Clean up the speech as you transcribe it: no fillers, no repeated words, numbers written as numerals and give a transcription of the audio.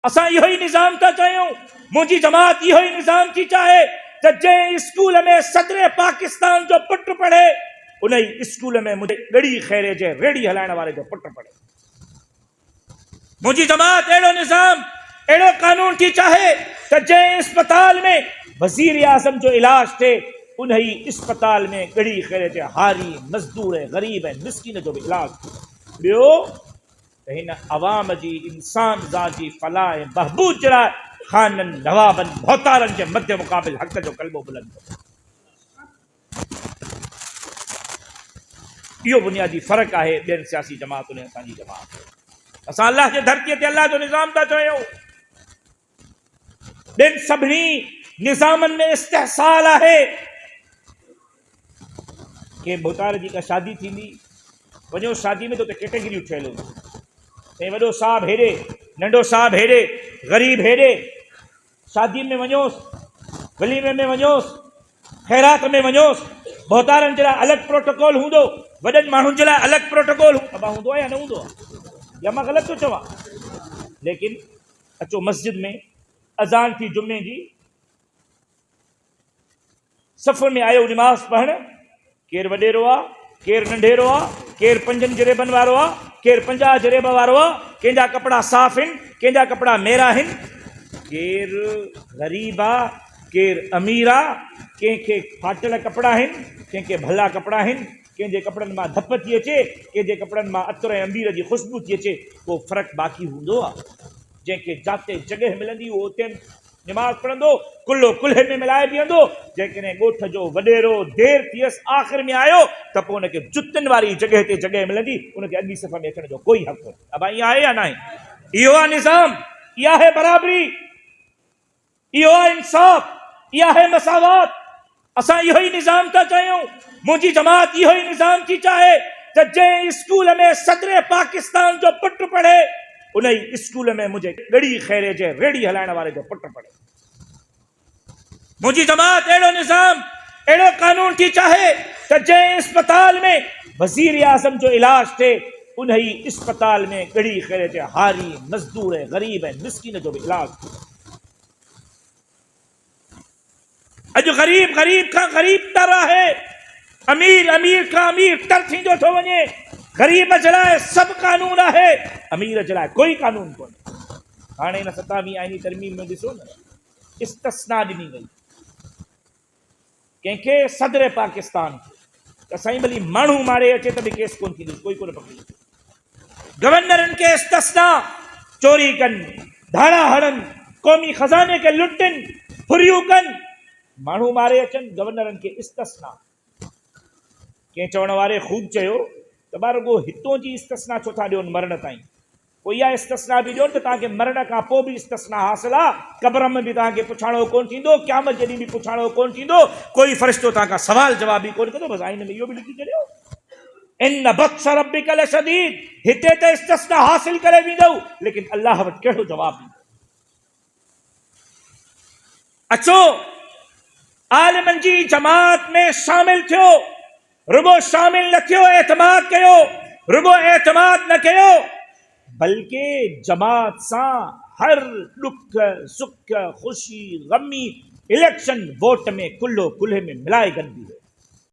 असां इहो ई निज़ाम था चाहियूं। मुंहिंजी जमात इहो ई निज़ाम थी चाहे त जंहिं स्कूल में सदर पाकिस्तान जो पुटु पढ़े उन ई स्कूल में मुंहिंजे ॻड़ी ख़ैरे जे रेड़ी हलाइण वारे जो पुटु पढ़े। मुंहिंजी जमात अहिड़ो निज़ाम अहिड़ो कानून थी चाहे त जंहिं अस्पताल में वज़ीर आज़म जो इलाज थिए उन ई अस्पताल में ॻड़ी ख़ैरे जे हारी मज़दूर ग़रीब ऐं मिस्किन जो बि इलाज थिए। ॿियो त हिन अवाम जी इंसान ज़ात जी फलाह ऐं बहबूद जे लाइ ख़ाननि नवाबनि भौतारनि जे मध्य मुक़ाबिल हक़ जो कलमो बुलंद कयो। इहो बुनियादी फ़र्क़ु आहे ॿियनि सियासी जमातुनि ऐं असांजी जमात। असां अल्लाह जे धरतीअ ते अल्लाह जो निज़ाम था चाहियूं। ॿियनि सभिनी निज़ामनि में इस्तेहसाल आहे। के भोतार जी का शादी थींदी वञो शादी में तो कैटेगरियूं ठहियल हूंदियूं। साईं वॾो साहब हेॾे, नंढो साहब हेॾे, ग़रीब हेॾे। शादी में वञोसि, वलीमे में वञोसि, ख़ैरात में वञोसि, भोतारनि जे लाइ अलॻि प्रोटोकॉल हूंदो, वॾनि माण्हुनि जे लाइ अलॻि प्रोटोकॉल हूंदो आहे या न हूंदो आहे? या मां ग़लति थो चवां? लेकिन अचो मस्जिद में अज़ान थी जुमे जी, सफ़ में आयो निमाज़ पढ़णु, केरु वॾेरो आहे, केरु नंढेरो आहे, केरु 5 जरेबनि वारो आहे, केरु 50 जरेब वारो आहे, कंहिंजा कपिड़ा साफ़ आहिनि, कंहिंजा कपिड़ा मेरा आहिनि, केरु ग़रीब आहे, केरु अमीर आहे, कंहिंखे फाटल कपिड़ा आहिनि, कंहिंखे भला कपिड़ा आहिनि, कंहिंजे कपिड़नि मां धप थी अचे, कंहिंजे कपिड़नि मां अतर ऐं अंबीर जी ख़ुशबू थी अचे। को फ़र्क़ु बाक़ी हूंदो आहे? जंहिंखे जिते जॻह मिलंदी उहो उते निमाज़ पढ़ंदो, कुल्लो कुल्हे में मिलाए बीहंदो। जेकॾहिं ॻोठ जो वॾेरो देरि थियसि आख़िर में आयो त पोइ हुनखे जुतियुनि वारी जॻह ते जॻह मिलंदी, हुनखे अॻी सफ़ में अचण जो कोई हक़ कोन्हे। अब ईअं आहे या न आहे? इहो आहे निज़ाम, इहा आहे बराबरी, इहो आहे इंसाफ़, इहा आहे मसावत। असां इहो ई निज़ाम था चाहियूं। मुंहिंजी जमात इहो ई निज़ाम थी चाहे त जंहिं स्कूल में सदर पाकिस्तान जो पुटु पढ़े उन ई स्कूल में मुंहिंजे ॻड़ी ख़ैरे जे रेड़ी हलाइण वारे जो पुटु पढ़े। मुंहिंजी जमात अहिड़ो निज़ाम अहिड़ो कानून थी चाहे त जंहिं अस्पताल में वज़ीर आज़म जो इलाज थिए उन ई अस्पताल में ॻड़ी ख़ैरे जे हारी मज़दूर ग़रीब ऐं मिस्किन जो बि इलाज थिए। अॼु ग़रीब ग़रीब खां ग़रीब तर आहे, अमीर अमीर खां अमीर तर थींदो थो वञे। ग़रीब जे लाइ सभु कानून आहे, अमीर जे लाइ कोई कानून कोन्हे। हाणे हिन 27वीं आईनी तरमीम में ॾिसो न, इस्तिस्ना ॾिनी वई कंहिंखे सदर पाकिस्तान त साईं भली माण्हू मारे अचे त बि केस कोन थींदुसि, कोई कोन पकड़े। गवर्नरनि खे इस्तिस्ना, चोरी कनि, धाड़ा हणनि, क़ौमी ख़ज़ाने खे लुटनि, फुरियूं कनि, माण्हू मारे अचनि, गवर्नरनि खे इस्तिस्ना। कंहिं चवण वारे ख़ूब चयो त ॿार रुॻो हितों जी इस्तिस्ना छो था ॾियोनि मरण ताईं, पोइ इहा इस्तिस्ना बि ॾियो त तव्हांखे मरण खां पोइ बि इस्तिस्ना हासिल आहे, क़ब्र में बि तव्हांखे पुछाणो कोन थींदो, क़यामत जे ॾींहुं बि पुछाणो कोन थींदो, कोई फ़रिश्तो तव्हांखां सवाल जवाब बि कोन कंदो। बसि आईन में इहो बि लिखी छॾियो, इन बत्स रब्बिक लशदीद। हिते त इस्तिस्ना हासिल करे वेंदव, लेकिन अल्लाह वटि कहिड़ो जवाब ॾींदो? अचो आलिमनि जी जमात में शामिल थियो, रुगो शामिल न थियो, एतमाद कयो, रुगो एतमाद न कयो, बल्कि जमात सां हर दुख सुख ख़ुशी ग़मी इलेक्शन वोट में कुल्लो कुल्हे में मिलाए गॾु